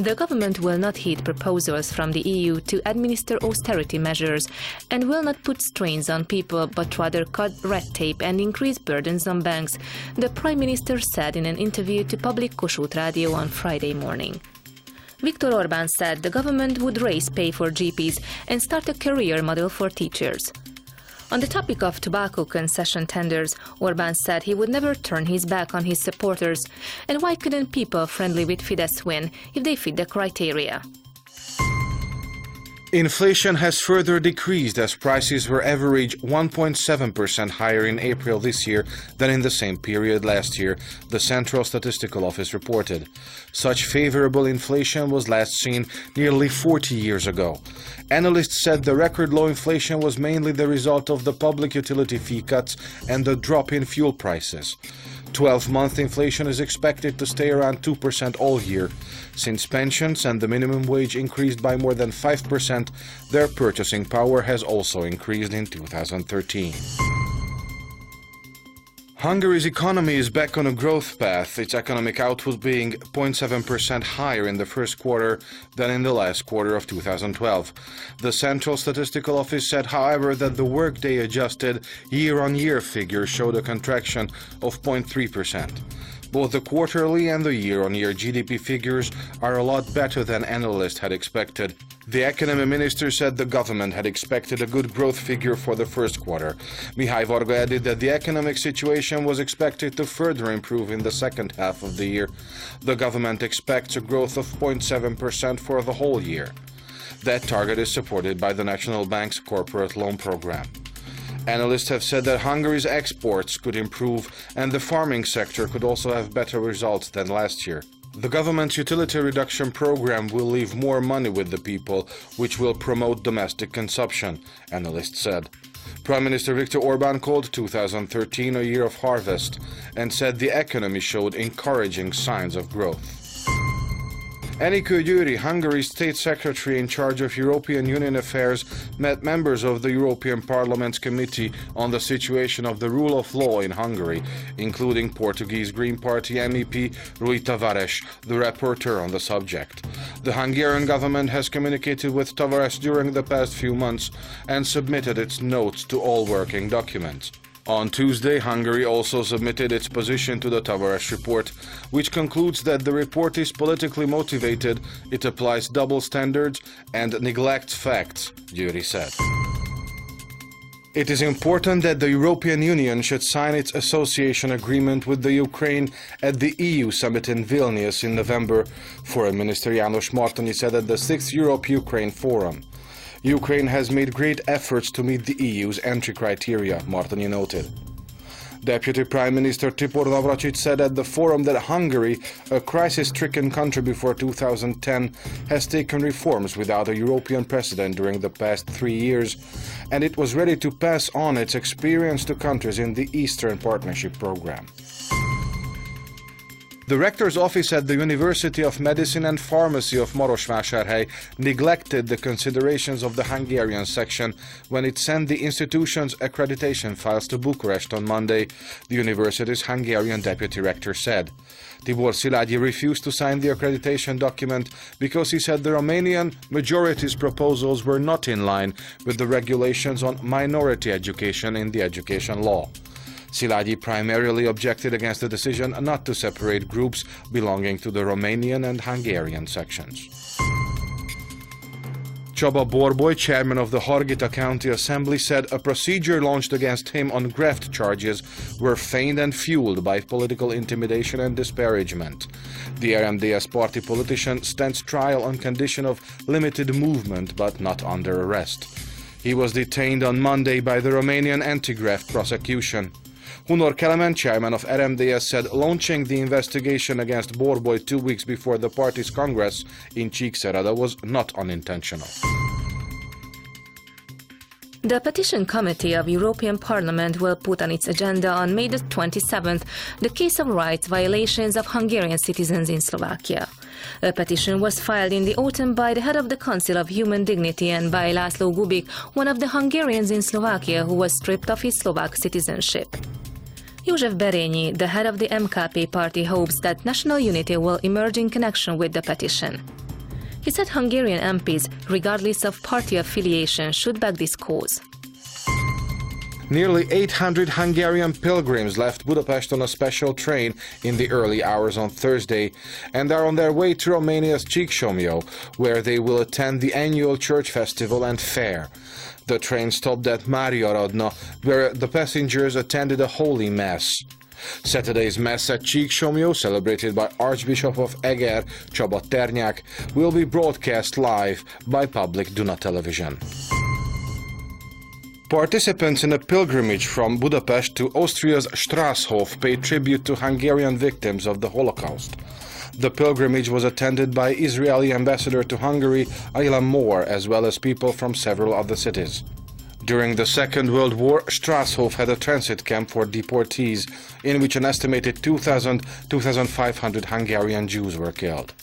The government will not heed proposals from the EU to administer austerity measures and will not put strains on people but rather cut red tape and increase burdens on banks, the Prime Minister said in an interview to Public Kossuth Radio on Friday morning. Viktor Orbán said the government would raise pay for GPs and start a career model for teachers. On the topic of tobacco concession tenders, Orbán said he would never turn his back on his supporters, and why couldn't people friendly with Fidesz win if they fit the criteria? Inflation has further decreased as prices were average 1.7% higher in April this year than in the same period last year, the Central Statistical Office reported. Such favorable inflation was last seen nearly 40 years ago. Analysts said the record low inflation was mainly the result of the public utility fee cuts and the drop in fuel prices. 12-month inflation is expected to stay around 2% all year. Since pensions and the minimum wage increased by more than 5%, their purchasing power has also increased in 2013. Hungary's economy is back on a growth path, its economic output being 0.7% higher in the first quarter than in the last quarter of 2012. The Central Statistical Office said, however, that the workday adjusted year-on-year figure showed a contraction of 0.3%. Both the quarterly and the year-on-year GDP figures are a lot better than analysts had expected. The economy minister said the government had expected a good growth figure for the first quarter. Mihály Varga added that the economic situation was expected to further improve in the second half of the year. The government expects a growth of 0.7% for the whole year. That target is supported by the National Bank's corporate loan program. Analysts have said that Hungary's exports could improve and the farming sector could also have better results than last year. The government's utility reduction program will leave more money with the people, which will promote domestic consumption, analysts said. Prime Minister Viktor Orbán called 2013 a year of harvest and said the economy showed encouraging signs of growth. Győri, Hungary's state secretary in charge of European Union affairs, met members of the European Parliament's Committee on the Situation of the Rule of Law in Hungary, including Portuguese Green Party MEP Rui Tavares, the rapporteur on the subject. The Hungarian government has communicated with Tavares during the past few months and submitted its notes to all working documents. On Tuesday, Hungary also submitted its position to the Tavares report, which concludes that the report is politically motivated, it applies double standards and neglects facts, Győri said. It is important that the European Union should sign its association agreement with the Ukraine at the EU summit in Vilnius in November, Foreign Minister János Martonyi said at the 6th Europe-Ukraine Forum. Ukraine has made great efforts to meet the EU's entry criteria, Martonyi noted. Deputy Prime Minister Tibor Navracsics said at the forum that Hungary, a crisis-stricken country before 2010, has taken reforms without a European precedent during the past 3 years, and it was ready to pass on its experience to countries in the Eastern Partnership program. The rector's office at the University of Medicine and Pharmacy of Marosvásárhely neglected the considerations of the Hungarian section when it sent the institution's accreditation files to Bucharest on Monday, the university's Hungarian deputy rector said. Tibor Szilágyi refused to sign the accreditation document because he said the Romanian majority's proposals were not in line with the regulations on minority education in the education law. Szilágyi primarily objected against the decision not to separate groups belonging to the Romanian and Hungarian sections. Csaba Borboly, chairman of the Harghita County Assembly, said a procedure launched against him on graft charges were feigned and fueled by political intimidation and disparagement. The RMDS party politician stands trial on condition of limited movement but not under arrest. He was detained on Monday by the Romanian anti-graft prosecution. Hunor Kelemen, chairman of RMDS, said launching the investigation against Borboly 2 weeks before the party's congress in Csíkszereda was not unintentional. The Petition Committee of European Parliament will put on its agenda on May the 27th the case of rights violations of Hungarian citizens in Slovakia. A petition was filed in the autumn by the head of the Council of Human Dignity and by László Gubik, one of the Hungarians in Slovakia who was stripped of his Slovak citizenship. József Berényi, the head of the MKP party, hopes that national unity will emerge in connection with the petition. He said Hungarian MPs, regardless of party affiliation, should back this cause. Nearly 800 Hungarian pilgrims left Budapest on a special train in the early hours on Thursday and are on their way to Romania's Csíksomlyó, where they will attend the annual church festival and fair. The train stopped at Máriaradna, where the passengers attended a holy mass. Saturday's mass at Csíksomlyó, celebrated by Archbishop of Eger, Csaba Ternyák, will be broadcast live by public Duna television. Participants in a pilgrimage from Budapest to Austria's Strasshof paid tribute to Hungarian victims of the Holocaust. The pilgrimage was attended by Israeli ambassador to Hungary, Ayla Moore, as well as people from several other cities. During the Second World War, Strasshof had a transit camp for deportees, in which an estimated 2,500 Hungarian Jews were killed.